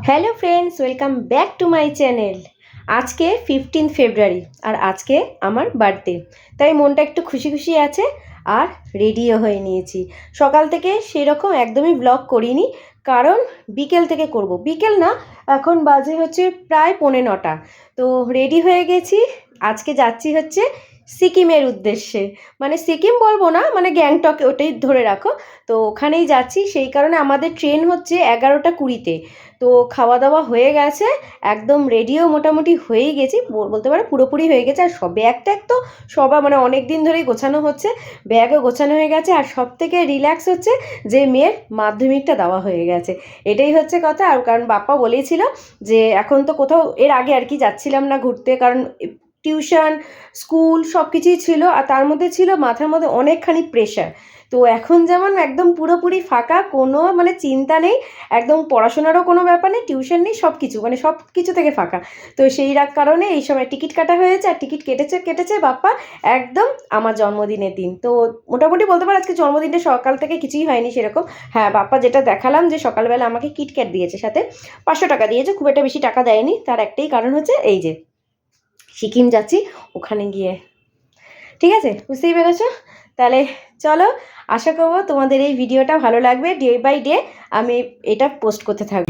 Hello friends, welcome back to my channel. আজকে 15 ফেব্রুয়ারি আর আজকে আমার বার্থডে, তাই মনটা একটু খুশি খুশি আছে। আর রেডিও হয়ে নিয়েছি। সকাল থেকে সেরকম একদমই ব্লগ করিনি, কারণ বিকেল থেকে করব। বিকেল না, এখন বাজে হচ্ছে প্রায় 9:45। তো রেডি হয়ে গেছি। আজকে যাচ্ছি হচ্ছে সিকিমের উদ্দেশ্যে। মানে সিকিম বলবো না, মানে গ্যাংটক, ওটাই ধরে রাখো। তো ওখানেই যাচ্ছি, সেই কারণে আমাদের ট্রেন হচ্ছে 11টা 20-তে। তো খাওয়া দাওয়া হয়ে গেছে, একদম রেডিও মোটামুটি হয়েই গেছি, বলতে পারো পুরোপুরি হয়ে গেছে। আর সব ব্যাগ ট্যাগ তো সবার মানে অনেক দিন ধরেই গোছানো হচ্ছে, ব্যাগও গোছানো হয়ে গেছে। আর সব থেকে রিল্যাক্স হচ্ছে যে মেয়ের মাধ্যমিকটা দেওয়া হয়ে গেছে, এটাই হচ্ছে কথা। আর কারণ বাপ্পা বলেছিল যে এখন তো কোথাও এর আগে আর কি যাচ্ছিলাম না ঘুরতে, কারণ টিউশন, স্কুল সব কিছুই ছিল, আর তার মধ্যে ছিল মাথার মধ্যে অনেকখানি প্রেশার। তো এখন যেমন একদম পুরোপুরি ফাঁকা, কোনো মানে চিন্তা নেই, একদম পড়াশোনারও কোনো ব্যাপার নেই, টিউশন নেই, সব কিছু মানে সব কিছু থেকে ফাঁকা। তো সেই কারণে এই সময় টিকিট কাটা হয়েছে, আর টিকিট কেটেছে বাপ্পা একদম আমার জন্মদিনের দিন। তো মোটামুটি বলতে পারো আজকে জন্মদিনটা সকাল থেকে কিছুই হয়নি সেরকম। হ্যাঁ, বাপ্পা যেটা দেখালাম যে সকালবেলা আমাকে কিটক্যাট দিয়েছে, সাথে 500 টাকা দিয়েছে, খুব একটা বেশি টাকা দেয়নি। তার একটাই কারণ হচ্ছে এই যে সিকিম যাচ্ছি, ওখানে গিয়ে। ঠিক আছে, বুঝতেই পেরেছো? তাহলে চলো, আশা করবো তোমাদের এই ভিডিওটা ভালো লাগবে। ডে বাই ডে আমি এটা পোস্ট করতে থাকবো।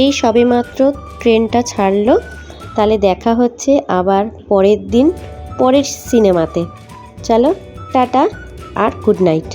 এই সবেমাত্র ট্রেনটা ছাড়লো, তাহলে দেখা হচ্ছে আবার পরের দিন পরের সিনেমাতে। চলো, টাটা আর গুড নাইট।